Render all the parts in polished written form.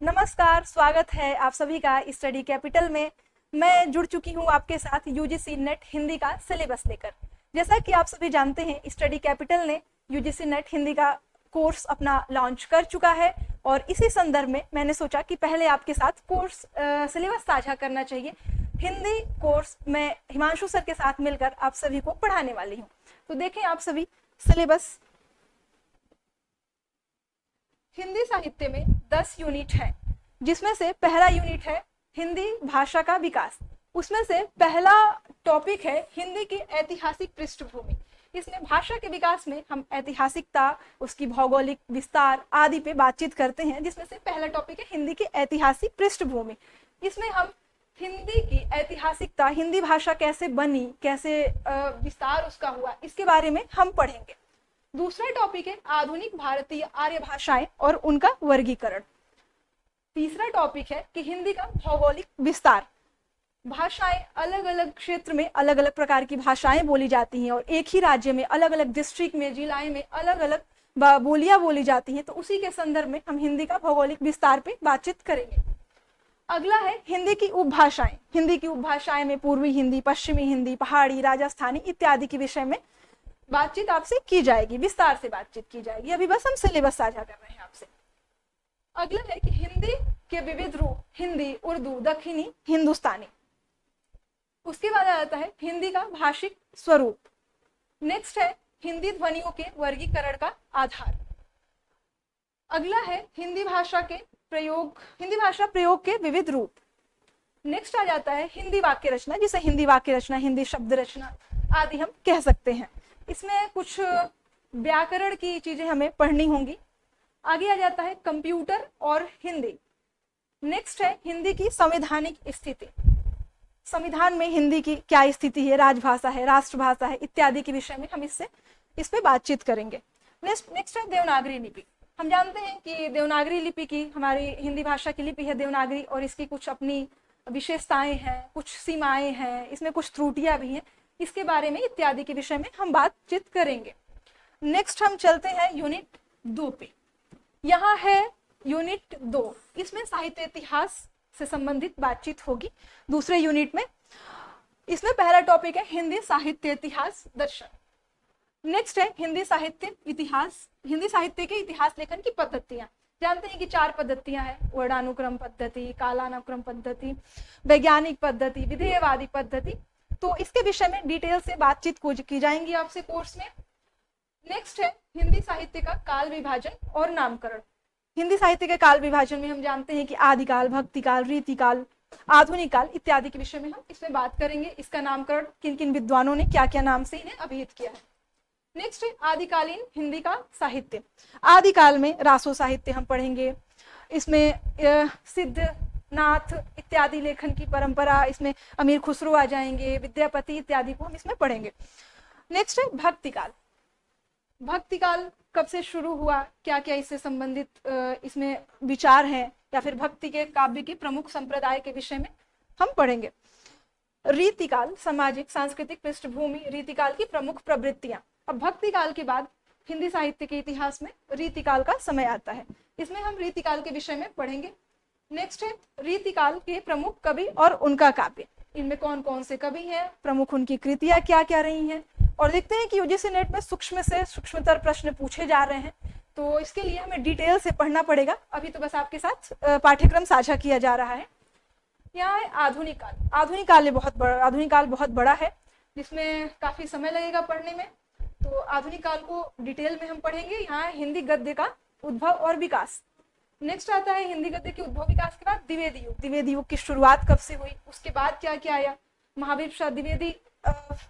नमस्कार, स्वागत है आप सभी का स्टडी कैपिटल में। मैं जुड़ चुकी हूँ आपके साथ यूजीसी नेट हिंदी का सिलेबस लेकर। जैसा कि आप सभी जानते हैं, स्टडी कैपिटल ने यूजीसी नेट हिंदी का कोर्स अपना लॉन्च कर चुका है और इसी संदर्भ में मैंने सोचा कि पहले आपके साथ कोर्स सिलेबस साझा करना चाहिए। हिंदी कोर्स मैं हिमांशु सर के साथ मिलकर आप सभी को पढ़ाने वाली हूँ। तो देखें आप सभी सिलेबस। हिंदी साहित्य में 10 यूनिट है, जिसमें से पहला यूनिट है हिंदी भाषा का विकास। उसमें से पहला टॉपिक है हिंदी की ऐतिहासिक पृष्ठभूमि। इसमें भाषा के विकास में हम ऐतिहासिकता, उसकी भौगोलिक विस्तार आदि पे बातचीत करते हैं, जिसमें से पहला टॉपिक है हिंदी की ऐतिहासिक पृष्ठभूमि। इसमें हम हिंदी की ऐतिहासिकता, हिंदी भाषा कैसे बनी, कैसे विस्तार उसका हुआ, इसके बारे में हम पढ़ेंगे। दूसरा टॉपिक है आधुनिक भारतीय आर्य भाषाएं और उनका वर्गीकरण। तीसरा टॉपिक है कि हिंदी का भौगोलिक विस्तार। भाषाएं अलग अलग क्षेत्र में अलग अलग प्रकार की भाषाएं बोली जाती हैं और एक ही राज्य में अलग अलग डिस्ट्रिक्ट में, जिलाएं में अलग अलग बोलियां बोली जाती हैं। तो उसी के संदर्भ में हम हिंदी का भौगोलिक विस्तार पे बातचीत करेंगे। अगला है हिंदी की उपभाषाएं। हिंदी की उपभाषाएं में पूर्वी हिंदी, पश्चिमी हिंदी, पहाड़ी, राजस्थानी इत्यादि के विषय में बातचीत आपसे की जाएगी, विस्तार से बातचीत की जाएगी। अभी बस हम सिलेबस साझा कर रहे हैं आपसे। अगला है कि हिंदी के विविध रूप, हिंदी, उर्दू, दक्षिणी, हिंदुस्तानी। उसके बाद आ जाता है हिंदी का भाषिक स्वरूप। नेक्स्ट है हिंदी ध्वनियों के वर्गीकरण का आधार। अगला है हिंदी भाषा के प्रयोग, हिंदी भाषा प्रयोग के विविध रूप। नेक्स्ट आ जाता है हिंदी वाक्य रचना, जिसे हिंदी वाक्य रचना, हिंदी शब्द रचना आदि हम कह सकते हैं। इसमें कुछ व्याकरण की चीजें हमें पढ़नी होंगी। आगे आ जाता है कंप्यूटर और हिंदी। नेक्स्ट है हिंदी की संवैधानिक स्थिति। संविधान में हिंदी की क्या स्थिति है, राजभाषा है, राष्ट्रभाषा है इत्यादि के विषय में हम इस पे बातचीत करेंगे। नेक्स्ट है देवनागरी लिपि। हम जानते हैं कि देवनागरी लिपि की, हमारी हिंदी भाषा की लिपि है देवनागरी, और इसकी कुछ अपनी विशेषताएं हैं, कुछ सीमाएं हैं, इसमें कुछ त्रुटियां भी हैं। इसके बारे में इत्यादि के विषय में हम बातचीत करेंगे। नेक्स्ट हम चलते हैं यूनिट 2 पे। यहाँ है यूनिट 2। इसमें साहित्य इतिहास से संबंधित बातचीत होगी दूसरे यूनिट में। इसमें पहला टॉपिक है हिंदी साहित्य इतिहास दर्शन। नेक्स्ट है हिंदी साहित्य इतिहास, हिंदी साहित्य के इतिहास लेखन की पद्धतियां। जानते हैं कि 4 पद्धतियां हैं, वर्णानुक्रम पद्धति, कालानुक्रम पद्धति, वैज्ञानिक पद्धति, विधेयवादी पद्धति। तो इसके विषय में डिटेल से बातचीत की जाएंगी आपसे कोर्स में। नेक्स्ट है हिंदी साहित्य का काल विभाजन और नामकरण। हिंदी साहित्य के काल विभाजन में हम जानते हैं कि आदिकाल, भक्तिकाल, रीतिकाल, आधुनिक काल इत्यादि के विषय में हम इसमें बात करेंगे। इसका नामकरण किन किन विद्वानों ने क्या क्या नाम से इन्हें अभिहित किया है। नेक्स्ट है आदिकालीन हिंदी का साहित्य। आदिकाल में रासो साहित्य हम पढ़ेंगे। इसमें सिद्ध, नाथ इत्यादि लेखन की परंपरा, इसमें अमीर खुसरो आ जाएंगे, विद्यापति इत्यादि को हम इसमें पढ़ेंगे। नेक्स्ट है भक्तिकाल। भक्तिकाल कब से शुरू हुआ, क्या क्या इससे संबंधित इसमें विचार हैं, या फिर भक्ति के काव्य की प्रमुख संप्रदाय के विषय में हम पढ़ेंगे। रीतिकाल, सामाजिक सांस्कृतिक पृष्ठभूमि, रीतिकाल की प्रमुख प्रवृत्तियां। अब भक्तिकाल के बाद हिंदी साहित्य के इतिहास में रीतिकाल का समय आता है। इसमें हम रीतिकाल के विषय में पढ़ेंगे। नेक्स्ट है रीतिकाल के प्रमुख कवि और उनका काव्य। इनमें कौन कौन से कवि हैं, प्रमुख उनकी कृतियां क्या क्या रही हैं। और देखते हैं कि यूजीसी नेट में सूक्ष्म से सूक्ष्मतर प्रश्न पूछे जा रहे हैं, तो इसके लिए हमें डिटेल से पढ़ना पड़ेगा। अभी तो बस आपके साथ पाठ्यक्रम साझा किया जा रहा है। यहाँ है आधुनिक काल। आधुनिक काल बहुत बड़ा है, जिसमें काफी समय लगेगा पढ़ने में। तो आधुनिक काल को डिटेल में हम पढ़ेंगे। यहाँ हिंदी गद्य का उद्भव और विकास। नेक्स्ट आता है हिंदी गद्य के उद्भव विकास के बाद द्विवेदी युग। द्विवेदी युग की शुरुआत कब से हुई, उसके बाद क्या क्या आया। महावीर प्रसाद द्विवेदी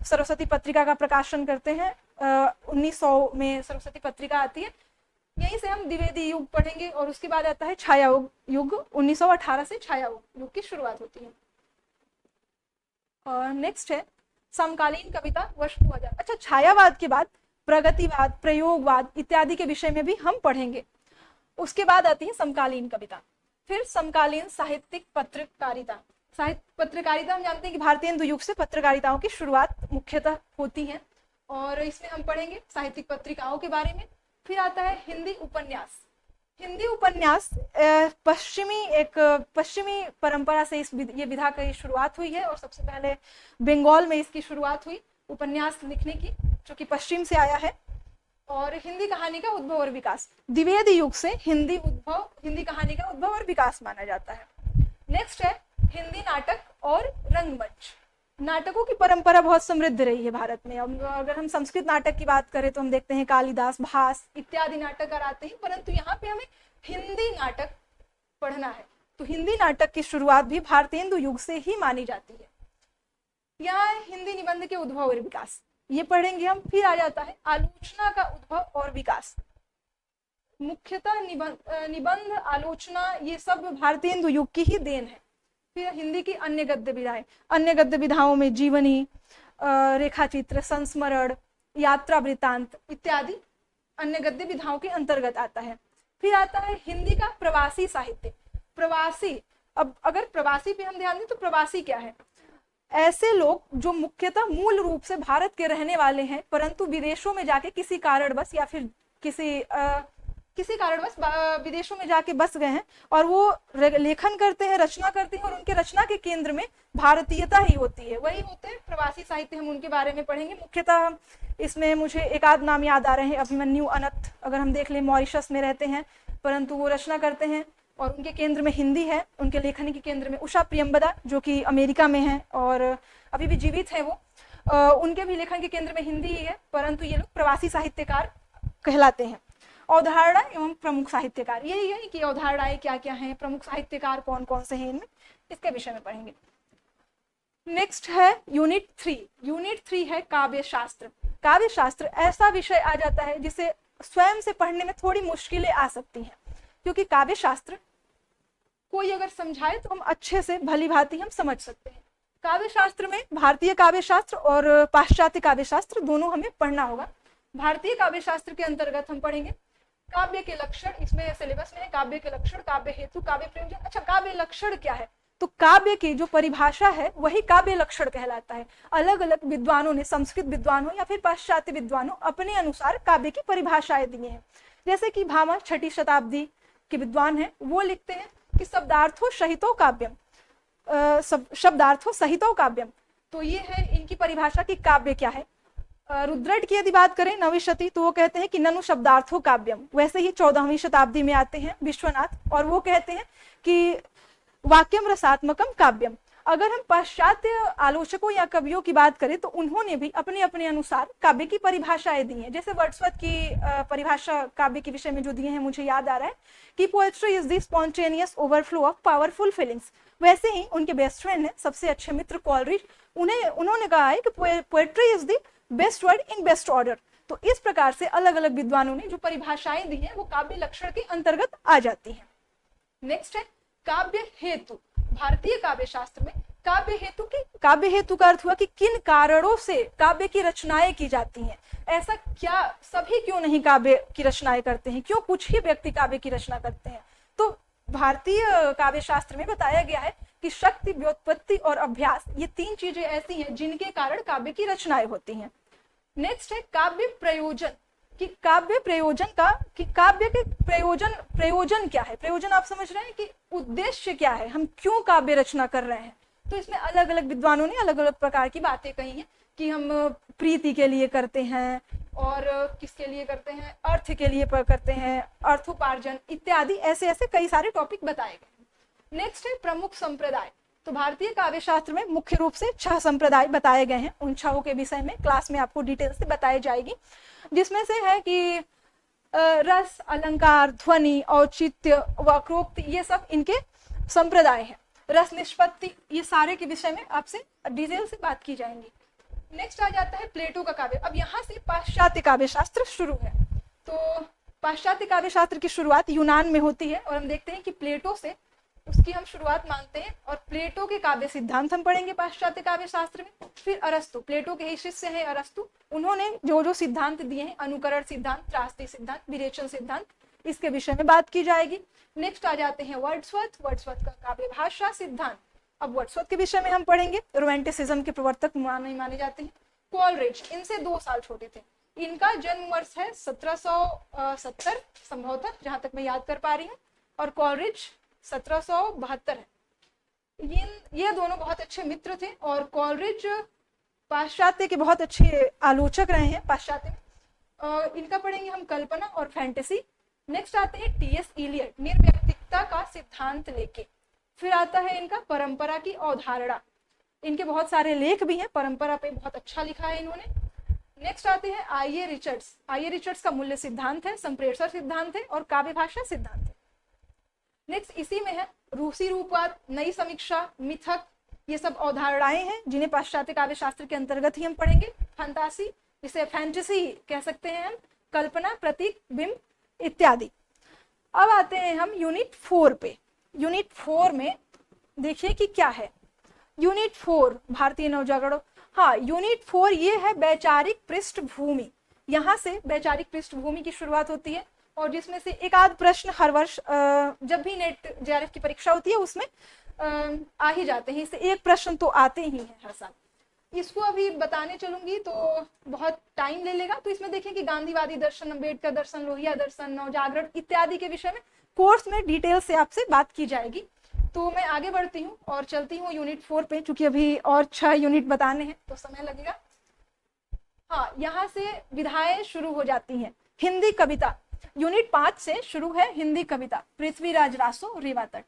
सरस्वती पत्रिका का प्रकाशन करते हैं। 1900 में सरस्वती पत्रिका आती है। यहीं से हम द्विवेदी युग पढ़ेंगे। और उसके बाद आता है छाया युग। 1918 से छाया युग की शुरुआत होती है। और नेक्स्ट है समकालीन कविता वर्ष 2000। अच्छा, छायावाद के बाद प्रगतिवाद, प्रयोगवाद इत्यादि के विषय में भी हम पढ़ेंगे। उसके बाद आती है समकालीन कविता। फिर समकालीन साहित्यिक पत्रकारिता। साहित्य पत्रकारिता हम जानते हैं कि भारतीय हिंदू युग से पत्रकारिताओं की शुरुआत मुख्यतः होती है, और इसमें हम पढ़ेंगे साहित्यिक पत्रिकाओं के बारे में। फिर आता है हिंदी उपन्यास। हिंदी उपन्यास पश्चिमी परंपरा से ये विधा की शुरुआत हुई है और सबसे पहले बंगाल में इसकी शुरुआत हुई उपन्यास लिखने की, जो कि पश्चिम से आया है। और हिंदी कहानी का उद्भव और विकास, द्विवेदी युग से हिंदी कहानी का उद्भव और विकास माना जाता है। नेक्स्ट है हिंदी नाटक और रंगमंच। नाटकों की परंपरा बहुत समृद्ध रही है भारत में। अगर हम संस्कृत नाटक की बात करें तो हम देखते हैं कालिदास, भास इत्यादि नाटककार आते हैं, परंतु यहाँ पे हमें हिंदी नाटक पढ़ना है तो हिंदी नाटक की शुरुआत भी भारतेंदु युग से ही मानी जाती है। यहाँ हिंदी निबंध के उद्भव और विकास, ये पढ़ेंगे हम। फिर आ जाता है आलोचना का उद्भव और विकास। मुख्यतः निबंध, आलोचना, ये सब भारतेंदु युग की ही देन है। फिर हिंदी की अन्य गद्य विधाएं, अन्य गद्य विधाओं में जीवनी, रेखाचित्र, संस्मरण, यात्रा वृत्तांत इत्यादि अन्य गद्य विधाओं के अंतर्गत आता है। फिर आता है हिंदी का प्रवासी साहित्य। प्रवासी, अब अगर प्रवासी पे हम ध्यान दें तो प्रवासी क्या है? ऐसे लोग जो मुख्यतः मूल रूप से भारत के रहने वाले हैं परंतु विदेशों में जाके किसी कारणवश या फिर किसी कारणवश विदेशों में जाके बस गए हैं और वो लेखन करते हैं, रचना करते हैं और उनके रचना के केंद्र में भारतीयता ही होती है, वही होते हैं प्रवासी साहित्य। हम उनके बारे में पढ़ेंगे। मुख्यतः इसमें मुझे एक आध नाम याद आ रहे हैं। अभिमन्यु अनंत अगर हम देख लें, मॉरिशस में रहते हैं परंतु वो रचना करते हैं और उनके केंद्र में हिंदी है। उनके लेखनी के केंद्र में उषा प्रियंबदा जो कि अमेरिका में है और अभी भी जीवित है वो, उनके भी लेखन के केंद्र में हिंदी ही है, परंतु ये लोग प्रवासी साहित्यकार कहलाते हैं। अवधारणा एवं प्रमुख साहित्यकार, यही है कि अवधारणाएं क्या क्या हैं, प्रमुख साहित्यकार कौन कौन से हैं, इनमें इसके विषय में पढ़ेंगे। नेक्स्ट है यूनिट 3। यूनिट 3 है काव्य शास्त्र। काव्य शास्त्र ऐसा विषय आ जाता है जिसे स्वयं से पढ़ने में थोड़ी मुश्किलें आ सकती हैं, क्योंकि काव्य शास्त्र कोई अगर समझाए तो हम अच्छे से भली भांति हम समझ सकते हैं। काव्य शास्त्र में भारतीय काव्य शास्त्र और पाश्चात्य काव्य शास्त्र दोनों हमें पढ़ना होगा। भारतीय काव्य शास्त्र के अंतर्गत हम पढ़ेंगे काव्य के लक्षण, इसमें सिलेबस में है काव्य के लक्षण, काव्य हेतु, काव्य प्रयोजन। अच्छा, काव्य लक्षण क्या है? तो काव्य की जो परिभाषा है वही काव्य लक्षण कहलाता है। अलग अलग विद्वानों ने, संस्कृत विद्वानों या फिर पाश्चात्य विद्वानों, अपने अनुसार काव्य की परिभाषाएं दी हैं। जैसे कि भामा 6ठी शताब्दी के विद्वान हैं, वो लिखते हैं कि शब्दार्थो सहितो काव्यम, शब्दार्थो सहितो काव्यम। तो ये है इनकी परिभाषा कि काव्य क्या है। रुद्रट की यदि बात करें, 9वीं शती, तो वो कहते हैं कि ननु शब्दार्थो काव्यम। वैसे ही 14वीं शताब्दी में आते हैं विश्वनाथ और वो कहते हैं कि वाक्यम रसात्मकम काव्यम। अगर हम पाश्चात्य आलोचकों या कवियों की बात करें तो उन्होंने भी अपने अपने अनुसार काव्य की परिभाषाएं दी हैं। जैसे वर्ड्सवर्थ की परिभाषा काव्य के विषय में जो दिए हैं, मुझे याद आ रहा है कि poetry is the spontaneous overflow of powerful feelings. वैसे ही उनके बेस्ट फ्रेंड है, सबसे अच्छे मित्र कॉलरिज, उन्होंने कहा है कि poetry is the best word in best order. तो इस प्रकार से अलग अलग विद्वानों ने जो परिभाषाएं दी हैं वो काव्य लक्षण के अंतर्गत आ जाती हैं। नेक्स्ट है काव्य हेतु। भारतीय काव्य शास्त्र में काव्य हेतु का अर्थ हुआ कि किन कारणों से काव्य की रचनाएं की जाती हैं। ऐसा क्या सभी क्यों नहीं काव्य की रचनाएं करते हैं, क्यों कुछ ही व्यक्ति काव्य की रचना करते हैं? तो भारतीय काव्य शास्त्र में बताया गया है कि शक्ति, व्युत्पत्ति और अभ्यास, ये 3 चीजें ऐसी हैं जिनके कारण काव्य की रचनाएं होती हैं। नेक्स्ट है काव्य प्रयोजन, कि काव्य के प्रयोजन क्या है। प्रयोजन आप समझ रहे हैं कि उद्देश्य क्या है, हम क्यों काव्य रचना कर रहे हैं। तो इसमें अलग अलग विद्वानों ने अलग अलग प्रकार की बातें कही हैं कि हम प्रीति के लिए करते हैं और किसके लिए करते हैं, अर्थ के लिए करते हैं, अर्थोपार्जन इत्यादि, ऐसे ऐसे कई सारे टॉपिक बताए गए। नेक्स्ट है प्रमुख संप्रदाय। तो भारतीय काव्य शास्त्र में मुख्य रूप से 6 संप्रदाय बताए गए हैं। उन 6 के विषय में क्लास में आपको डिटेल से बताई जाएगी, जिसमें से है कि रस, अलंकार, ध्वनि, औचित्य, वक्रोक्ति, ये सब इनके संप्रदाय हैं। रस, निष्पत्ति, ये सारे के विषय में आपसे डिटेल से बात की जाएंगी। नेक्स्ट आ जाता है प्लेटो का काव्य। अब यहाँ से पाश्चात्य काव्य शास्त्र शुरू है। तो पाश्चात्य काव्य शास्त्र की शुरुआत यूनान में होती है और हम देखते हैं कि प्लेटो से उसकी हम शुरुआत मानते हैं और प्लेटो के काव्य सिद्धांत हम पढ़ेंगे पाश्चात्य काव्य शास्त्र में। फिर अरस्तु, प्लेटो के ही शिष्य हैं अरस्तु, उन्होंने जो जो सिद्धांत दिए हैं, अनुकरण सिद्धांत, त्रासदी सिद्धांत, विरेचन सिद्धांत, इसके विषय में बात की जाएगी। नेक्स्ट आ जाते हैं वर्ड्सवर्थ का काव्य भाषा सिद्धांत। अब वर्ड्सवर्थ के विषय में हम पढ़ेंगे, रोमांटिसिज्म के प्रवर्तक माने जाते हैं। कॉलरिज, इनसे 2 साल छोटे थे। इनका जन्म वर्ष है 1770 संभवतः, जहां तक मैं याद कर पा रही हूँ, और कॉलरिज 1772 है। ये दोनों बहुत अच्छे मित्र थे और कॉलरिज पाश्चात्य के बहुत अच्छे आलोचक रहे हैं पाश्चात्य में। इनका पढ़ेंगे हम कल्पना और फैंटेसी। नेक्स्ट आते हैं टीएस इलियट, निर्व्यक्तिकता का सिद्धांत लेके। फिर आता है इनका परंपरा की अवधारणा। इनके बहुत सारे लेख भी हैं, परंपरा पे बहुत अच्छा लिखा है इन्होंने। नेक्स्ट आते हैं आईए रिचर्ड्स। आईए रिचर्ड्स का मूल्य सिद्धांत है, संप्रेषण सिद्धांत है और काव्य भाषा सिद्धांत है। नेक्स्ट इसी में है रूसी रूपवाद, नई समीक्षा, मिथक, ये सब अवधारणाएं हैं जिन्हें पाश्चात्य काव्य शास्त्र के अंतर्गत ही हम पढ़ेंगे। फंतासी, जिसे फैंटेसी कह सकते हैं हम, कल्पना, प्रतीक, बिंब इत्यादि। अब आते हैं हम यूनिट 4 पे। यूनिट 4 में देखिए कि क्या है। यूनिट 4 भारतीय नवजागरण। हाँ, यूनिट 4 ये है वैचारिक पृष्ठभूमि। यहाँ से वैचारिक पृष्ठभूमि की शुरुआत होती है और जिसमें से एक आध प्रश्न हर वर्ष जब भी नेट जेआरएफ की परीक्षा होती है उसमें आ ही जाते हैं। इससे एक प्रश्न तो आते ही हैं हर साल। इसको अभी बताने चलूंगी तो बहुत टाइम ले लेगा। तो इसमें देखें कि गांधीवादी दर्शन, अम्बेडकर दर्शन, लोहिया दर्शन, नवजागरण इत्यादि के विषय में कोर्स में डिटेल से आपसे बात की जाएगी। तो मैं आगे बढ़ती हूँ और चलती हूँ यूनिट 4 पे, चूंकि अभी और 6 यूनिट बताने हैं तो समय लगेगा। हाँ, यहाँ से विधाएं शुरू हो जाती हैं। हिंदी कविता यूनिट 5 से शुरू है। हिंदी कविता पृथ्वीराज रासो, रेवा तट।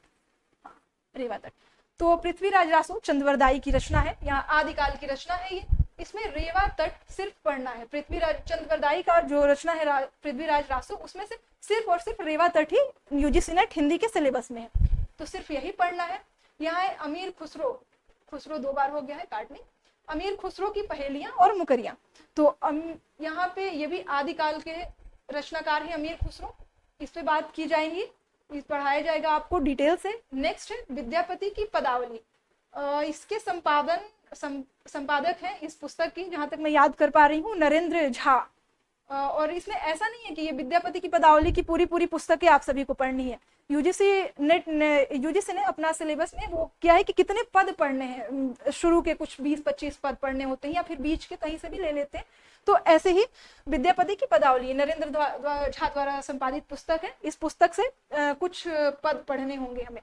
रेवा तट तो पृथ्वीराज रासो चंद्रवरदाई की रचना है, यहाँ आदिकाल की रचना है ये। इसमें रेवा तट सिर्फ पढ़ना है। पृथ्वीराज चंद्रवरदाई का जो रचना है पृथ्वीराज रासो, उसमें से सिर्फ और सिर्फ रेवा तट ही यूजीसी नेट हिंदी के सिलेबस में है, तो सिर्फ यही पढ़ना है। यहाँ है अमीर खुसरो, खुसरो 2 बार हो गया है, काटनी। अमीर खुसरो की पहेलियां और मुकरियां। तो यहाँ पे ये भी आदिकाल के रचनाकार है अमीर खुसरो, इस पे बात की जाएगी, इस पढ़ाया जाएगा आपको डिटेल से। नेक्स्ट है विद्यापति की पदावली। इसके संपादक हैं इस पुस्तक की, जहां तक मैं याद कर पा रही हूँ, नरेंद्र झा। और इसमें ऐसा नहीं है कि ये विद्यापति की पदावली की पूरी पुस्तकें आप सभी को पढ़नी है। यूजीसी ने अपना सिलेबस में वो क्या है कि कितने पद पढ़ने हैं, शुरू के कुछ 20-25 पद पढ़ने होते हैं या फिर बीच के कहीं से भी ले लेते हैं। तो ऐसे ही विद्यापति की पदावली नरेंद्र झा द्वारा संपादित पुस्तक है। इस पुस्तक से कुछ पद पढ़ने होंगे हमें।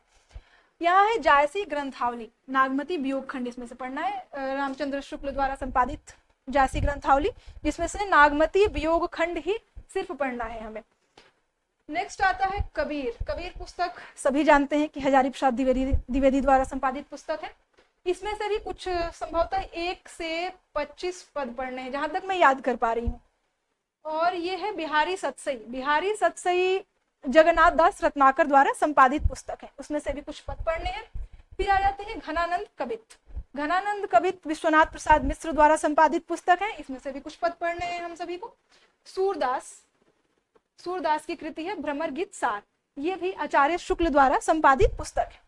यहाँ है जायसी ग्रंथावली, नागमती वियोग खंड इसमें से पढ़ना है। रामचंद्र शुक्ल द्वारा संपादित जायसी ग्रंथावली, जिसमें से नागमती वियोग खंड ही सिर्फ पढ़ना है हमें। नेक्स्ट आता है कबीर। कबीर पुस्तक सभी जानते हैं कि हजारी प्रसाद द्विवेदी द्वारा संपादित पुस्तक है। इसमें से भी कुछ संभवतः 1 से 25 पद पढ़ने हैं, जहां तक मैं याद कर पा रही हूँ। और ये है बिहारी सतसई। बिहारी सतसई जगन्नाथ दास रत्नाकर द्वारा संपादित पुस्तक है, उसमें से भी कुछ पद पढ़ने हैं। फिर आ जाते हैं घनानंद कवित। घनानंद कवित विश्वनाथ प्रसाद मिश्र द्वारा संपादित पुस्तक है, इसमें से भी कुछ पद पढ़ने हैं हम सभी को। सूरदास की कृति है भ्रमर गीत सार, ये भी आचार्य शुक्ल द्वारा संपादित पुस्तक है।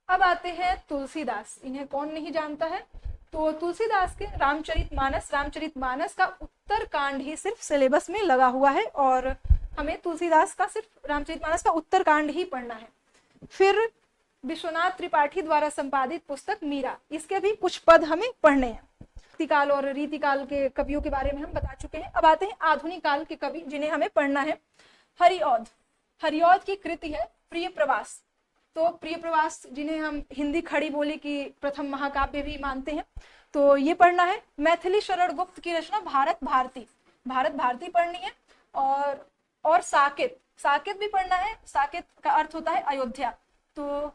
अब आते हैं तुलसीदास। इन्हें कौन नहीं जानता है। तो तुलसीदास के रामचरितमानस का उत्तर कांड ही सिर्फ सिलेबस में लगा हुआ है और हमें तुलसीदास का सिर्फ रामचरितमानस का उत्तर कांड ही पढ़ना है। फिर विश्वनाथ त्रिपाठी द्वारा संपादित पुस्तक मीरा, इसके भी कुछ पद हमें पढ़ने हैं। रीतिकाल और रीतिकाल के कवियों के बारे में हम बता चुके हैं। अब आते हैं आधुनिक काल के कवि जिन्हें हमें पढ़ना है। हरिऔध की कृति है प्रिय प्रवास। तो प्रिय प्रवास जिन्हें हम हिंदी खड़ी बोली की प्रथम महाकाव्य भी मानते हैं, तो ये पढ़ना है। मैथिली शरण गुप्त की रचना भारत भारती पढ़नी है। और साकेत भी पढ़ना है। साकेत का अर्थ होता है अयोध्या। तो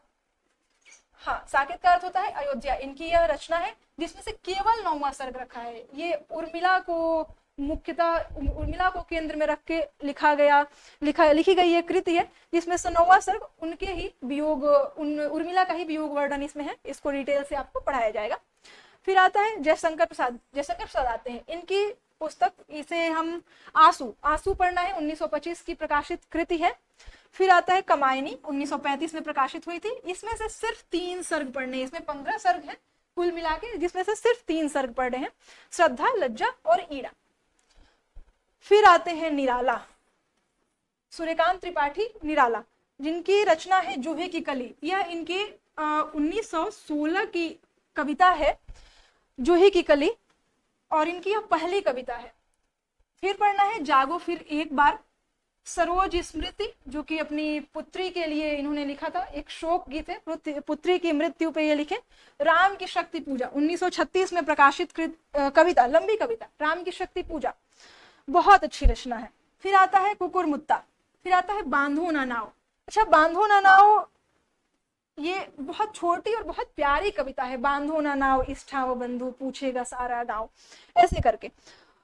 हाँ, साकेत का अर्थ होता है अयोध्या। इनकी यह रचना है जिसमें से केवल 9वां सर्ग रखा है। ये उर्मिला को केंद्र में रख के लिखी गई ये कृति है, जिसमें से 9वां सर्ग उनके ही वियोग, उर्मिला का ही वियोग वर्णन इसमें है। इसको डिटेल से आपको पढ़ाया जाएगा। फिर आता है जयशंकर प्रसाद आते हैं। इनकी पुस्तक, इसे हम आंसू पढ़ना है, 1925 की प्रकाशित कृति है। फिर आता है कमायनी, 1935 में प्रकाशित हुई थी। इसमें से सिर्फ 3 सर्ग पढ़ने हैं। इसमें 15 सर्ग है कुल मिला के, जिसमें से सिर्फ 3 सर्ग पढ़े हैं, श्रद्धा, लज्जा और ईड़ा। फिर आते हैं निराला, सूर्यकांत त्रिपाठी निराला, जिनकी रचना है जूहे की कली। यह इनकी 1916 की कविता है, जूहे की कली, और इनकी यह पहली कविता है। फिर पढ़ना है जागो फिर एक बार, सरोज स्मृति, जो कि अपनी पुत्री के लिए इन्होंने लिखा था, एक शोक गीत है, पुत्री की मृत्यु पे ये लिखे। राम की शक्ति पूजा 1936 में प्रकाशित कविता, लंबी कविता, राम की शक्ति पूजा, बहुत अच्छी रचना है। फिर आता है कुकुरमुत्ता, फिर आता है बांधो ना नाव। अच्छा, बांधो ना नाव ये बहुत छोटी और बहुत प्यारी कविता है। बांधो ना नाव इस ठाव बंधु, पूछेगा सारा गांव, ऐसे करके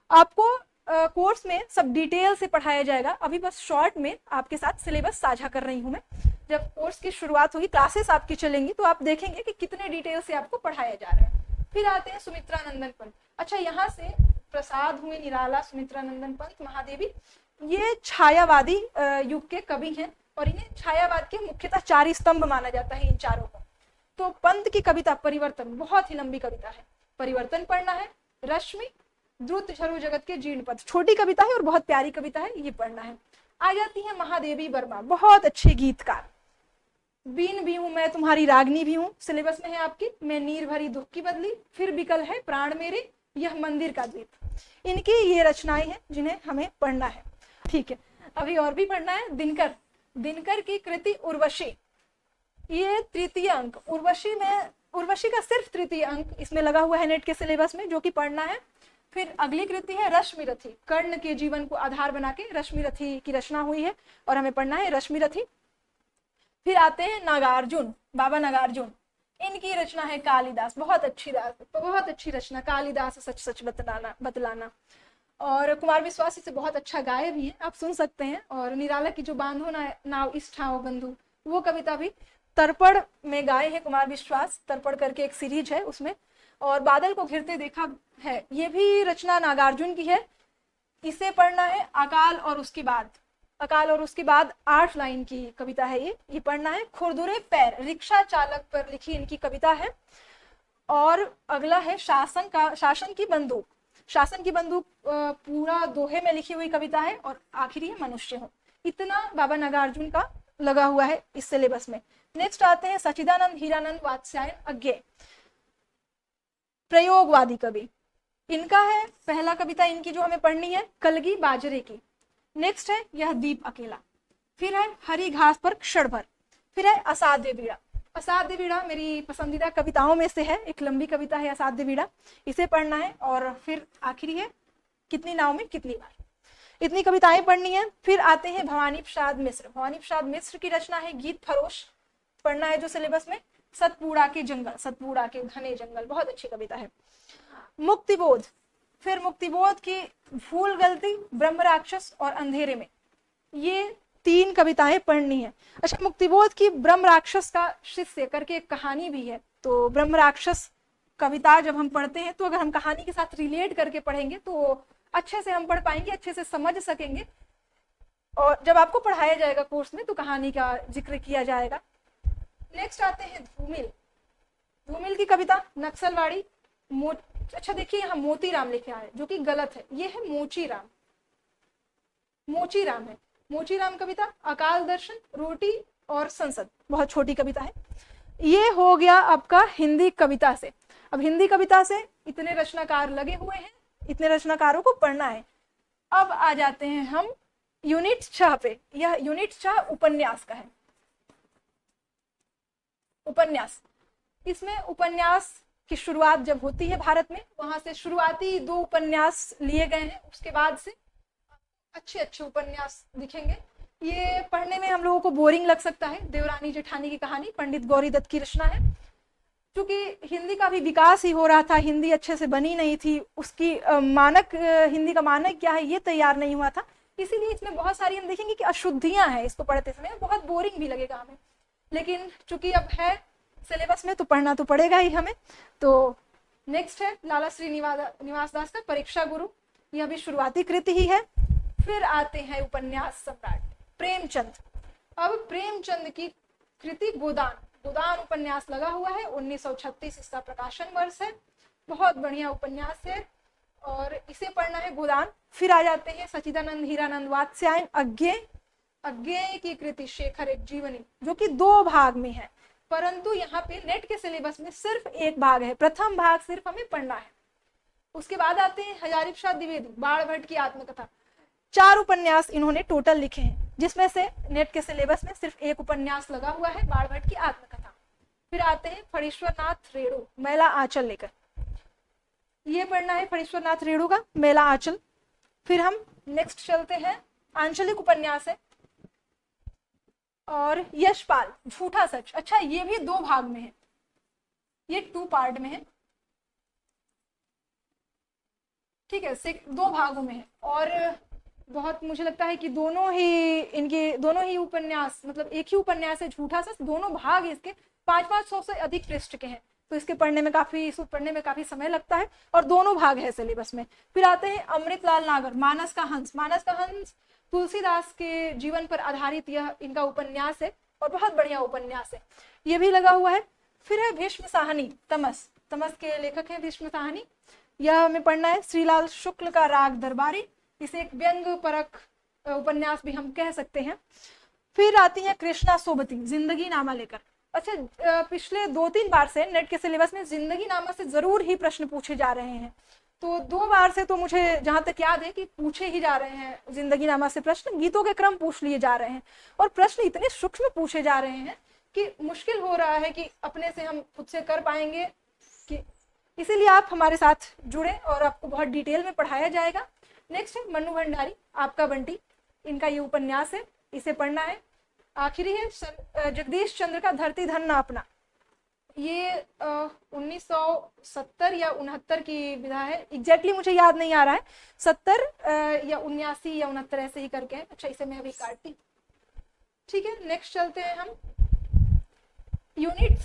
आपको कोर्स में सब डिटेल से पढ़ाया जाएगा। अभी बस शॉर्ट में आपके साथ सिलेबस साझा कर रही हूँ मैं। जब कोर्स की शुरुआत होगी, क्लासेस आपकी चलेंगी, तो आप देखेंगे कि कितने डिटेल से आपको पढ़ाया जा रहा है। फिर आते हैं सुमित्रानंदन पंत। अच्छा, यहाँ से प्रसाद हुए निराला, सुमित्रानंदन पंत, महादेवी, ये छायावादी युग के कवि हैं और इन्हें छायावाद के मुख्यतः 4 स्तंभ माना जाता है, इन चारों को। तो पंत की कविता परिवर्तन बहुत ही लंबी कविता है, परिवर्तन पढ़ना है। रश्मि, द्रुत झरु जगत के जीर्ण पथ, छोटी कविता है और बहुत प्यारी कविता है, ये पढ़ना है। आ जाती है महादेवी वर्मा, बहुत अच्छे गीतकार। बीन भी हूं मैं तुम्हारी रागनी भी हूं, सिलेबस में है आपकी। मैं नीर भरी दुख की बदली, फिर बिकल है प्राण मेरे, यह मंदिर का द्वीप। इनकी ये रचनाएं हैं जिन्हें हमें पढ़ना है। ठीक है, अभी और भी पढ़ना है। दिनकर, दिनकर की कृति उर्वशी, ये तृतीय अंक, उर्वशी का सिर्फ तृतीय अंक इसमें लगा हुआ है नेट के सिलेबस में, जो कि पढ़ना है। फिर अगली कृति है रश्मिरथी, कर्ण के जीवन को आधार बना के रश्मिरथी की रचना हुई है और हमें पढ़ना है रश्मिरथी। फिर आते हैं नागार्जुन, बाबा नागार्जुन, इनकी रचना है कालिदास, बहुत अच्छी रचना, कालिदास सच सच बतलाना। और कुमार विश्वास इसे बहुत अच्छा गाए भी हैं, आप सुन सकते हैं। और निराला की जो बांधो नाव इस ठाव बंधु, वो कविता भी तर्पण में गाए हैं कुमार विश्वास, तर्पण करके एक सीरीज है उसमें। और बादल को घिरते देखा है, ये भी रचना नागार्जुन की है, इसे पढ़ना है। अकाल और उसके बाद, अकाल और उसके बाद 8 लाइन की कविता है ये पढ़ना है। खुरदुरे पैर, रिक्शा चालक पर लिखी इनकी कविता है। और अगला है शासन की बंदूक, शासन की बंदूक पूरा दोहे में लिखी हुई कविता है। और आखिरी है मनुष्य हूँ। इतना बाबा नागार्जुन का लगा हुआ है इस सिलेबस में। नेक्स्ट आते हैं सच्चिदानंद हीरानंद वात्स्यायन अज्ञेय, प्रयोगवादी कवि, इनका है पहला कविता इनकी जो हमें पढ़नी है, कलगी बाजरे की। नेक्स्ट है यह दीप अकेला, फिर है हरी घास पर क्षण भर, फिर है असाध्य बीड़ा। असाध्य बीड़ा मेरी पसंदीदा कविताओं में से है, एक लंबी कविता है असाध्य बीड़ा, इसे पढ़ना है। और फिर आखिरी है कितनी नाव में कितनी बार, इतनी कविताएं पढ़नी है। फिर आते हैं भवानी प्रसाद मिश्र, भवानी प्रसाद मिश्र की रचना है गीत फरोश, पढ़ना है जो सिलेबस में। सतपुड़ा के जंगल, सतपुड़ा के घने जंगल, बहुत अच्छी कविता है। मुक्तिबोध, फिर मुक्तिबोध की भूल गलती, ब्रह्म राक्षस और अंधेरे में, ये 3 कविताएं पढ़नी है। अच्छा, मुक्तिबोध की ब्रह्म राक्षस का शिष्य करके एक कहानी भी है। तो ब्रह्म राक्षस कविता जब हम पढ़ते हैं तो अगर हम कहानी के साथ रिलेट करके पढ़ेंगे तो अच्छे से हम पढ़ पाएंगे, अच्छे से समझ सकेंगे। और जब आपको पढ़ाया जाएगा कोर्स में तो कहानी का जिक्र किया जाएगा। नेक्स्ट आते हैं धूमिल, धूमिल की कविता नक्सलवाड़ी। अच्छा देखिए, यहाँ मोतीराम लिखा है जो कि गलत है, ये है मोचीराम, मोचीराम है। मोचीराम कविता अकाल दर्शन, रोटी और संसद, बहुत छोटी कविता है। ये हो गया आपका हिंदी कविता से। अब हिंदी कविता से इतने रचनाकार लगे हुए हैं, इतने रचनाकारों को पढ़ना है। अब आ जाते हैं हम यूनिट 6 पे। यह यूनिट 6 उपन्यास का है। उपन्यास, इसमें उपन्यास की शुरुआत जब होती है भारत में, वहां से शुरुआती 2 उपन्यास लिए गए हैं, उसके बाद से अच्छे अच्छे उपन्यास दिखेंगे। ये पढ़ने में हम लोगों को बोरिंग लग सकता है। देवरानी जेठानी की कहानी पंडित गौरी दत्त की रचना है। क्योंकि हिंदी का भी विकास ही हो रहा था, हिंदी अच्छे से बनी नहीं थी, उसकी मानक, हिंदी का मानक क्या है ये तैयार नहीं हुआ था, इसीलिए इसमें बहुत सारी हम देखेंगे कि अशुद्धियां हैं। इसको पढ़ते समय बहुत बोरिंग भी लगेगा हमें, लेकिन चूंकि अब है सिलेबस में तो पढ़ना तो पड़ेगा ही हमें। तो नेक्स्ट है लाला श्रीनिवास दास का परीक्षा गुरु, यह भी शुरुआती कृति ही है। फिर आते हैं उपन्यास सम्राट प्रेमचंद। अब प्रेमचंद की कृति गोदान, गोदान उपन्यास लगा हुआ है, 1936 इसका प्रकाशन वर्ष है। बहुत बढ़िया उपन्यास है और इसे पढ़ना है गोदान। फिर आ जाते हैं सच्चिदानंद हीरानंद वात्स्यायन अज्ञेय। अज्ञेय की कृति शेखर एक जीवनी, जो कि 2 भाग में है, परंतु यहाँ पे नेट के सिलेबस में सिर्फ 1 भाग है। प्रथम भाग सिर्फ हमें पढ़ना है, उसके बाद आते हैं हजारी प्रसाद द्विवेदी, बाण भट्ट की आत्मकथा। 4 उपन्यास इन्होंने टोटल लिखे हैं, जिसमें से नेट के सिलेबस में सिर्फ 1 उपन्यास लगा हुआ है, बाण भट्ट की आत्मकथा। फिर आते हैं फणीश्वर नाथ रेणु, मैला आंचल लेकर, ये पढ़ना है फणीश्वर नाथ रेणु का मैला आंचल। फिर हम नेक्स्ट चलते हैं, आंचलिक उपन्यास है और यशपाल झूठा सच। अच्छा, ये भी 2 भाग में है, ये 2 पार्ट में है, ठीक है, 2 भागों में है। और बहुत मुझे लगता है कि दोनों ही उपन्यास, मतलब एक ही उपन्यास है झूठा सच, दोनों भाग इसके 500 से अधिक पृष्ठ के हैं, तो इसको पढ़ने में काफी समय लगता है, और दोनों भाग है सिलेबस में। फिर आते हैं अमृतलाल नागर, मानस का हंस। मानस का हंस तुलसीदास के जीवन पर आधारित यह इनका उपन्यास है, और बहुत बढ़िया उपन्यास है, ये भी लगा हुआ है। फिर है भीष्म साहनी, तमस, तमस के लेखक हैं भीष्म साहनी, यह हमें पढ़ना है। श्रीलाल शुक्ल का राग दरबारी, इसे एक व्यंग परक उपन्यास भी हम कह सकते हैं। फिर आती है कृष्णा सोबती, जिंदगी नामा लेकर। अच्छा, पिछले 2-3 बार से नेट के सिलेबस में जिंदगी नामा से जरूर ही प्रश्न पूछे जा रहे हैं, तो 2 बार से तो मुझे जहां तक याद है कि पूछे ही जा रहे हैं जिंदगी नामा से प्रश्न, गीतों के क्रम पूछ लिए जा रहे हैं, और प्रश्न इतने सूक्ष्म पूछे जा रहे हैं कि मुश्किल हो रहा है कि अपने से हम खुद से कर पाएंगे कि, इसीलिए आप हमारे साथ जुड़े और आपको बहुत डिटेल में पढ़ाया जाएगा। नेक्स्ट है मन्नू भंडारी, आपका बंटी, इनका ये उपन्यास है, इसे पढ़ना है। आखिरी है जगदीश चंद्र का धरती धन ना अपना, ये 1970 या 69 की विधा है, एग्जैक्टली मुझे याद नहीं आ रहा है, 70 या 79 या 69 ऐसे ही करके है। अच्छा, इसे मैं अभी काटती, ठीक है। नेक्स्ट चलते हैं हम यूनिट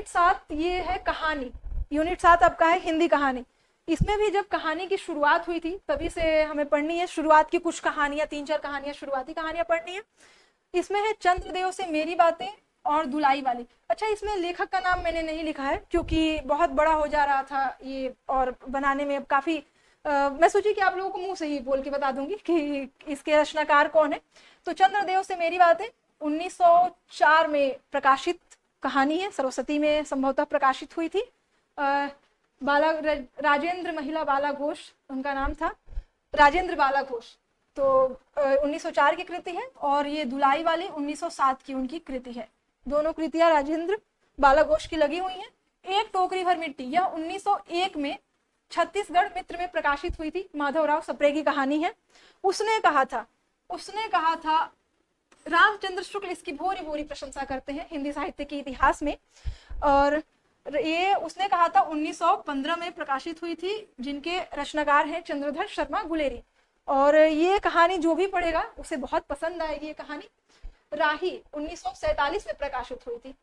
7, ये है कहानी। यूनिट 7 आपका है हिंदी कहानी। इसमें भी जब कहानी की शुरुआत हुई थी तभी से हमें पढ़नी है शुरुआत की कुछ कहानियां, 3-4 कहानियां, शुरुआती कहानियां पढ़नी है। इसमें है चंद्रदेव से मेरी बातें और दुलाई वाली। अच्छा, इसमें लेखक का नाम मैंने नहीं लिखा है क्योंकि बहुत बड़ा हो जा रहा था ये, और बनाने में अब काफी मैं सोची कि आप लोगों को मुंह से ही बोल के बता दूंगी कि इसके रचनाकार कौन है। तो चंद्रदेव से मेरी बातें 1904 में प्रकाशित कहानी है, सरस्वती में संभवतः प्रकाशित हुई थी। राजेंद्र महिला बाला घोष उनका नाम था, राजेंद्र बाला घोष, तो 1904 की कृति है, और ये दुलाई वाली 1907 की उनकी कृति है। दोनों कृतियां राजेंद्र बाला घोष की लगी हुई हैं। एक टोकरी भर मिट्टी, यह 1901 में छत्तीसगढ़ मित्र में प्रकाशित हुई थी, माधवराव सप्रे की कहानी है। उसने कहा था रामचंद्र शुक्ल इसकी भोरी भोरी प्रशंसा करते हैं हिंदी साहित्य के इतिहास में, और ये उसने कहा था 1915 में प्रकाशित हुई थी, जिनके रचनाकार हैं चंद्रधर शर्मा गुलेरी। और ये कहानी जो भी पढ़ेगा उसे बहुत पसंद आएगी। ये कहानी राही 1947 में प्रकाशित हुई थी।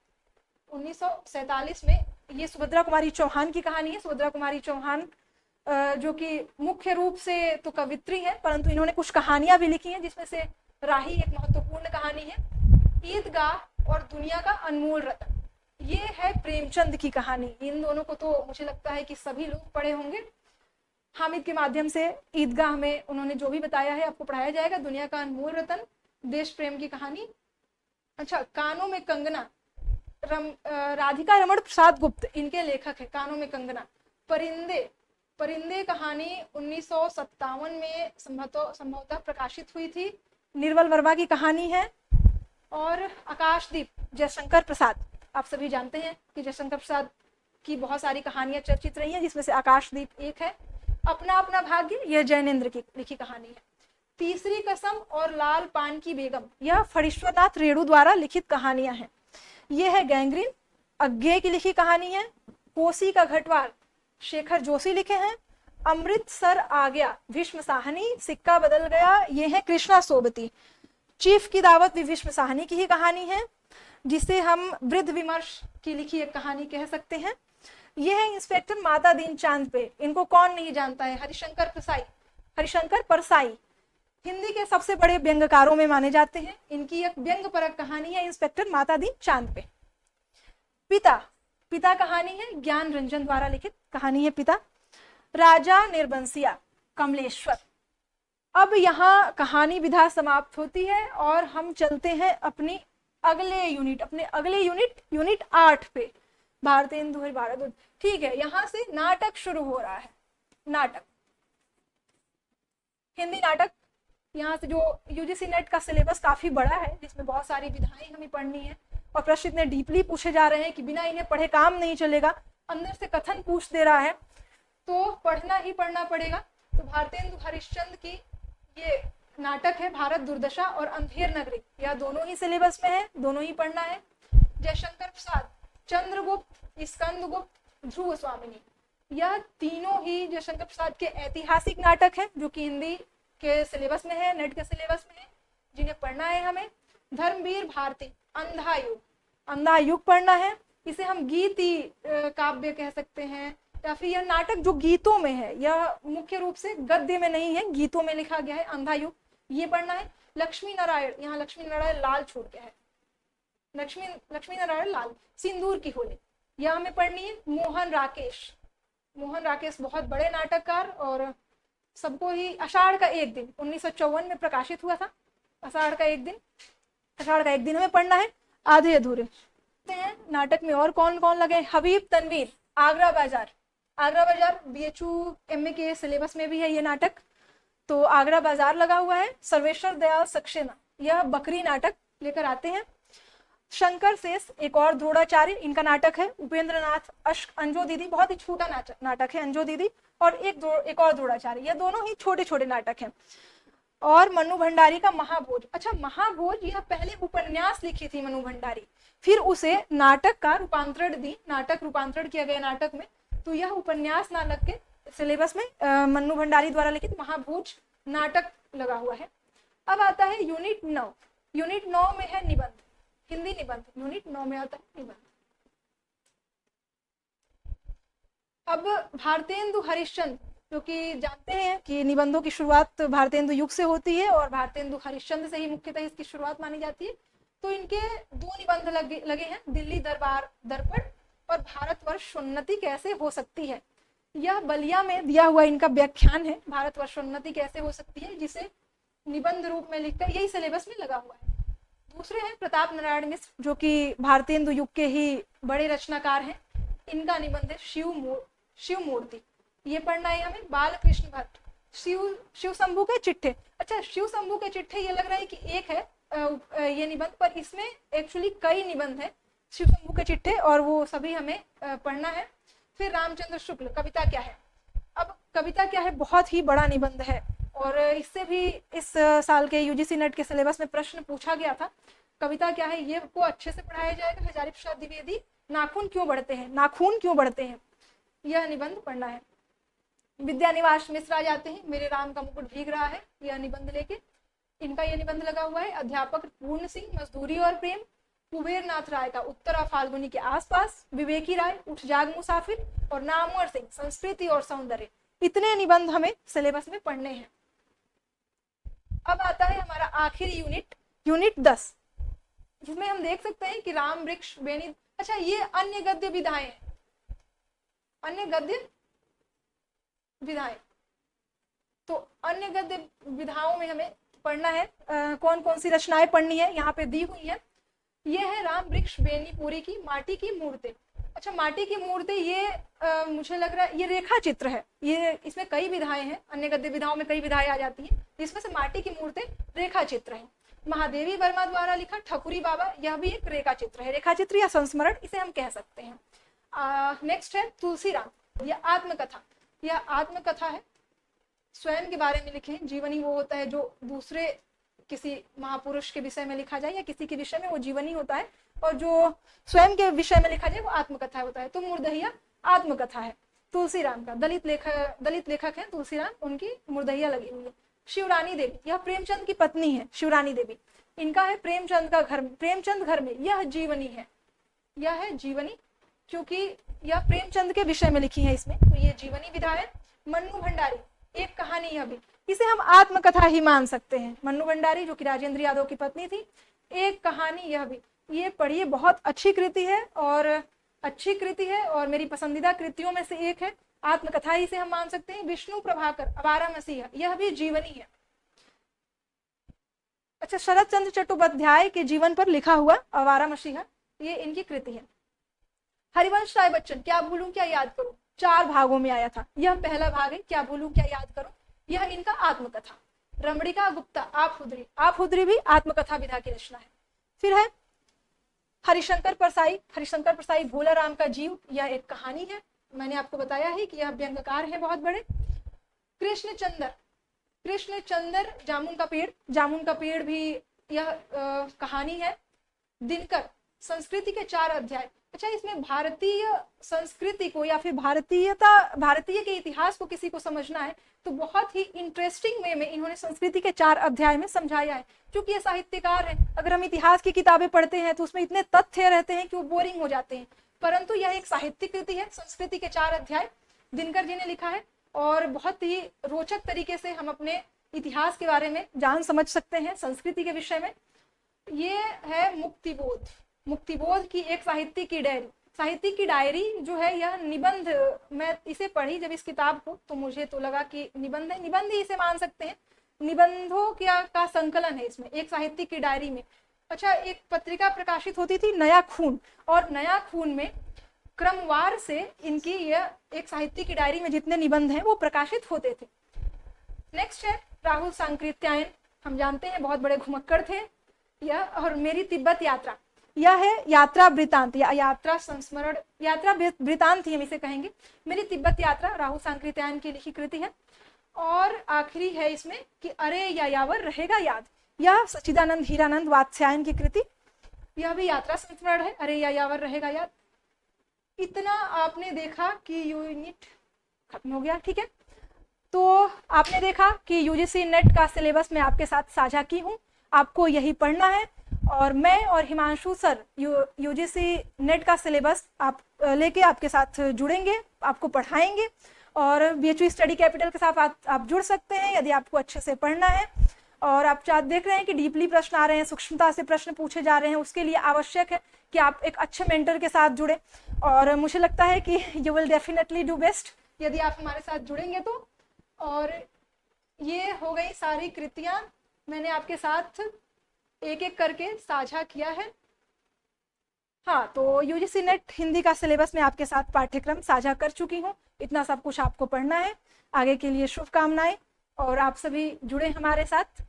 1947 में ये सुभद्रा कुमारी चौहान की कहानी है। सुभद्रा कुमारी चौहान जो कि मुख्य रूप से तो कवित्री है, परंतु इन्होंने कुछ कहानियां भी लिखी हैं, जिसमें से राही एक महत्वपूर्ण कहानी है। ईदगाह और दुनिया का अनमोल रत्न, ये है प्रेमचंद की कहानी। इन दोनों को तो मुझे लगता है कि सभी लोग पढ़े होंगे। हामिद के माध्यम से ईदगाह में उन्होंने जो भी बताया है आपको पढ़ाया जाएगा। दुनिया का अनमोल रतन, देश प्रेम की कहानी। अच्छा, कानों में कंगना, राधिका रमण प्रसाद गुप्त इनके लेखक है। कानों में कंगना। परिंदे कहानी 1957 में संभवतः प्रकाशित हुई थी, निर्मल वर्मा की कहानी है। और आकाशदीप, जयशंकर प्रसाद, आप सभी जानते हैं कि जयशंकर प्रसाद की बहुत सारी कहानियां चर्चित रही हैं, जिसमें से आकाशदीप एक है। अपना अपना भाग्य, यह जैनेन्द्र की लिखी कहानी है। तीसरी कसम और लाल पान की बेगम, यह फणीश्वरनाथ रेणु द्वारा लिखित कहानियां हैं। यह है गैंग्रीन, अज्ञे की लिखी कहानी है। कोसी का घटवार, शेखर जोशी लिखे हैं। अमृतसर आ गया, भीष्म साहनी। सिक्का बदल गया, ये है कृष्णा सोबती। चीफ की दावत भी भीष्म साहनी की ही कहानी है, जिसे हम वृद्ध विमर्श की लिखी एक कहानी कह सकते हैं। यह है इंस्पेक्टर माता दीन चांद पे, इनको कौन नहीं जानता है, हरिशंकर परसाई हिंदी के सबसे बड़े व्यंग्यकारों में माने जाते हैं। इनकी एक व्यंग परक कहानी है इंस्पेक्टर माता दीन चांद पे। पिता कहानी है, ज्ञान रंजन द्वारा लिखित कहानी है पिता। राजा निर्बंसिया, कमलेश्वर। अब यहाँ कहानी विधा समाप्त होती है और हम चलते हैं अपने अगले यूनिट 8 पे, भारतेंदु भारत। ठीक है, यहाँ से नाटक शुरू हो रहा है। नाटक, हिंदी नाटक। यहाँ से जो यूजीसी नेट का सिलेबस काफी बड़ा है, जिसमें बहुत सारी विधाएं हमें पढ़नी है और प्रश्न इतने डीपली पूछे जा रहे हैं कि बिना इन्हें पढ़े काम नहीं चलेगा। अंदर से कथन पूछ दे रहा है तो पढ़ना ही पढ़ना पड़ेगा। तो भारतेंदु हरिश्चंद्र की ये नाटक है भारत दुर्दशा और अंधेर नगरी, यह दोनों ही सिलेबस में है, दोनों ही पढ़ना है। जयशंकर प्रसाद, चंद्रगुप्त, स्कंदगुप्त, ध्रुव स्वामिनी, यह तीनों ही जयशंकर प्रसाद के ऐतिहासिक नाटक हैं जो कि हिंदी के सिलेबस में है, नेट के सिलेबस में है, जिन्हें पढ़ना है हमें। धर्मवीर भारती, अंधा युग, अंधा युग पढ़ना है। इसे हम गीति काव्य कह सकते हैं, या फिर यह नाटक जो गीतों में है, यह मुख्य रूप से गद्य में नहीं है, गीतों में लिखा गया है, अंधा युग, ये पढ़ना है। लक्ष्मी नारायण, यहाँ लक्ष्मी नारायण लाल छूट गया है, लक्ष्मी नारायण लाल, सिंदूर की होली, यह हमें पढ़नी है। मोहन राकेश, मोहन राकेश बहुत बड़े नाटककार और सबको ही, आषाढ़ का एक दिन 1954 में प्रकाशित हुआ था, आषाढ़ का एक दिन हमें पढ़ना है। आधे अधूरे हैं नाटक में और कौन कौन लगे। हबीब तनवीर, आगरा बाजार, BHU MA के सिलेबस में भी है ये नाटक, तो आगरा बाजार लगा हुआ है। सर्वेश्वर दयाल सक्सेना, यह बकरी नाटक लेकर आते हैं। शंकर शेष, एक और द्रोणाचार्य, इनका नाटक है। उपेंद्र नाथ अश्क, अंजो दीदी, बहुत ही छोटा नाटक है अंजो दीदी, और एक और द्रोणाचार्य, ये दोनों ही छोटे छोटे नाटक हैं। और मनु भंडारी का महाभोज, अच्छा महाभोज, यह पहले उपन्यास लिखी थी मनु भंडारी, फिर उसे नाटक का रूपांतरण दी, नाटक रूपांतरण किया गया नाटक में, तो यह उपन्यास नाटक के सिलेबस में मनु भंडारी द्वारा लिखित महाभोज नाटक लगा हुआ है। अब आता है यूनिट 9, यूनिट 9 में है निबंध, हिंदी निबंध, यूनिट 9 में आता है निबंध। अब भारतेंदु हरिश्चंद्र, जो कि जानते हैं कि निबंधों की शुरुआत भारतेंदु युग से होती है और भारतेंदु हरिश्चंद्र से ही मुख्यतः इसकी शुरुआत मानी जाती है। तो इनके दो निबंध लगे हैं, दिल्ली दरबार दर्पण और भारतवर्षोन्नति कैसे हो सकती है। यह बलिया में दिया हुआ इनका व्याख्यान है, भारतवर्षोन्नति कैसे हो सकती है, जिसे निबंध रूप में लिखकर यही सिलेबस में लगा हुआ है। दूसरे हैं प्रताप नारायण मिश्र, जो कि भारतेंदु युग के ही बड़े रचनाकार हैं, इनका निबंध है शिव मूर्ति, ये पढ़ना है हमें। बालकृष्ण भट्ट, शिव शंभू के चिट्ठे, अच्छा शिव शंभू के चिट्ठे, ये लग रहा है कि एक है ये निबंध, पर इसमें एक्चुअली कई निबंध है शिव शंभू के चिट्ठे, और वो सभी हमें पढ़ना है। फिर रामचंद्र शुक्ल, कविता क्या है। अब कविता क्या है बहुत ही बड़ा निबंध है, और इससे भी इस साल के यूजीसी नेट के सिलेबस में प्रश्न पूछा गया था। कविता क्या है ये को अच्छे से पढ़ाया जाएगा। हजारी प्रसाद द्विवेदी, नाखून क्यों बढ़ते हैं, यह निबंध पढ़ना है। विद्यानिवास मिश्र आ जाते हैं, मेरे राम का मुकुट भीग रहा है, यह निबंध लेके, इनका यह निबंध लगा हुआ है। अध्यापक पूर्ण सिंह, मजदूरी और प्रेम। कुबेर नाथ राय का उत्तर और फाल्गुनी के आसपास। विवेकी राय, उठ जाग मुसाफिर। और नामवर सिंह, संस्कृति और सौंदर्य। इतने निबंध हमें सिलेबस में पढ़ने हैं। अब आता है हमारा आखिरी यूनिट 10, जिसमें हम देख सकते हैं कि राम वृक्ष बेनी, अच्छा ये अन्य गद्य विधाएं हैं, अन्य गद्य विधाएं, तो अन्य गद्य विधाओं में हमें पढ़ना है कौन कौन सी रचनाएं पढ़नी है, यहाँ पे दी हुई है। ये है राम वृक्ष बेनीपुरी की माटी की मूर्ति। अच्छा माटी की मूर्ति, ये मुझे लग रहा है ये रेखा चित्र है, ये इसमें कई विधाएं हैं, अन्य गद्य विधाओं में कई विधाएं आ जाती हैं, जिसमें से माटी की मूर्ति रेखा चित्र है। महादेवी वर्मा द्वारा लिखा ठकुरी बाबा, यह भी एक रेखा चित्र है, रेखा चित्र या संस्मरण इसे हम कह सकते हैं। नेक्स्ट है तुलसीराम, यह आत्मकथा, यह आत्मकथा है, स्वयं के बारे में लिखे। जीवनी वो होता है जो दूसरे किसी महापुरुष के विषय में लिखा जाए या किसी के विषय में, वो जीवनी होता है, और जो स्वयं के विषय में लिखा जाए वो आत्मकथा होता है। तो मुर्दहिया आत्मकथा है तुलसीराम का, दलित लेखक है तुलसीराम, उनकी मुर्दहिया लगी हुई है। शिवरानी देवी, यह प्रेमचंद की पत्नी है शिवरानी देवी, इनका है प्रेमचंद का घर, प्रेमचंद घर में, यह जीवनी है, यह है जीवनी, क्योंकि यह प्रेमचंद के विषय में लिखी है इसमें, तो ये जीवनी विधा है। मन्नू भंडारी, एक कहानी, यह भी, इसे हम आत्मकथा ही मान सकते हैं। मन्नू भंडारी जो कि राजेंद्र यादव की पत्नी थी, एक कहानी, यह भी, ये पढ़िए, बहुत अच्छी कृति है और मेरी पसंदीदा कृतियों में से एक है, आत्मकथा ही से हम मान सकते हैं। विष्णु प्रभाकर, आवारा मसीहा, यह भी जीवनी है। अच्छा शरद चंद्र चट्टोपाध्याय के जीवन पर लिखा हुआ आवारा मसीहा, ये इनकी कृति है। हरिवंश राय बच्चन, क्या भूलूं क्या याद करूं, 4 भागों में आया था। यह पहला भाग है, क्या बोलूं क्या याद करो, यह इनका आत्मकथा। रमणिका गुप्ता आप हुदरी भी आत्मकथा विधा की रचना है। फिर है हरिशंकर परसाई भोला राम का जीव, यह एक कहानी है। मैंने आपको बताया है कि यह व्यंग्यकार है बहुत बड़े। कृष्णचंद्र जामुन का पेड़ भी यह कहानी है। दिनकर संस्कृति के 4 अध्याय। अच्छा, इसमें भारतीय संस्कृति को या फिर भारतीय के इतिहास को किसी को समझना है तो बहुत ही इंटरेस्टिंग वे में इन्होंने संस्कृति के 4 अध्याय में समझाया है। क्योंकि ये साहित्यकार है, अगर हम इतिहास की किताबें पढ़ते हैं तो उसमें इतने तथ्य रहते हैं कि वो बोरिंग हो जाते हैं, परंतु यह एक साहित्य कृति है। संस्कृति के 4 अध्याय दिनकर जी ने लिखा है और बहुत ही रोचक तरीके से हम अपने इतिहास के बारे में जान समझ सकते हैं संस्कृति के विषय में। ये है मुक्तिबोध की एक साहित्यिक की डायरी जो है, यह निबंध। मैं इसे पढ़ी जब इस किताब को, तो मुझे तो लगा कि निबंध ही इसे मान सकते हैं। निबंधों का संकलन है इसमें, एक साहित्यिक की डायरी में। अच्छा, एक पत्रिका प्रकाशित होती थी नया खून, और नया खून में क्रमवार से इनकी यह एक साहित्यिक की डायरी में जितने निबंध हैं वो प्रकाशित होते थे। नेक्स्ट है राहुल सांकृत्यायन, हम जानते हैं बहुत बड़े घुमक्कड़ थे यह। और मेरी तिब्बत यात्रा, यह है यात्रा वृतांत या यात्रा संस्मरण, यात्रा वृतांत ही हम इसे कहेंगे। मेरी तिब्बत यात्रा राहुल सांकृत्यायन की लिखी कृति है। और आखिरी है इसमें कि अरे यायावर रहेगा याद, यह सच्चिदानंद हीरानंद वात्स्यायन की कृति, यह भी यात्रा संस्मरण है, अरे यायावर रहेगा याद। इतना आपने देखा कि यूनिट खत्म हो गया, ठीक है। तो आपने देखा कि यूजीसी नेट का सिलेबस मैं आपके साथ साझा की हूँ, आपको यही पढ़ना है। और मैं और हिमांशु सर यूजीसी नेट का सिलेबस आप लेके आपके साथ जुड़ेंगे, आपको पढ़ाएंगे। और बीएचयू स्टडी कैपिटल के साथ आप जुड़ सकते हैं यदि आपको अच्छे से पढ़ना है। और आप देख रहे हैं कि डीपली प्रश्न आ रहे हैं, सूक्ष्मता से प्रश्न पूछे जा रहे हैं, उसके लिए आवश्यक है कि आप एक अच्छे मेंटर के साथ जुड़े। और मुझे लगता है कि you will definitely do best यदि आप हमारे साथ जुड़ेंगे तो। और ये हो गई सारी कृतियां, मैंने आपके साथ एक एक करके साझा किया है। हाँ, तो यूजीसी नेट हिंदी का सिलेबस में आपके साथ पाठ्यक्रम साझा कर चुकी हूँ। इतना सब कुछ आपको पढ़ना है। आगे के लिए शुभकामनाएं, और आप सभी जुड़े हमारे साथ।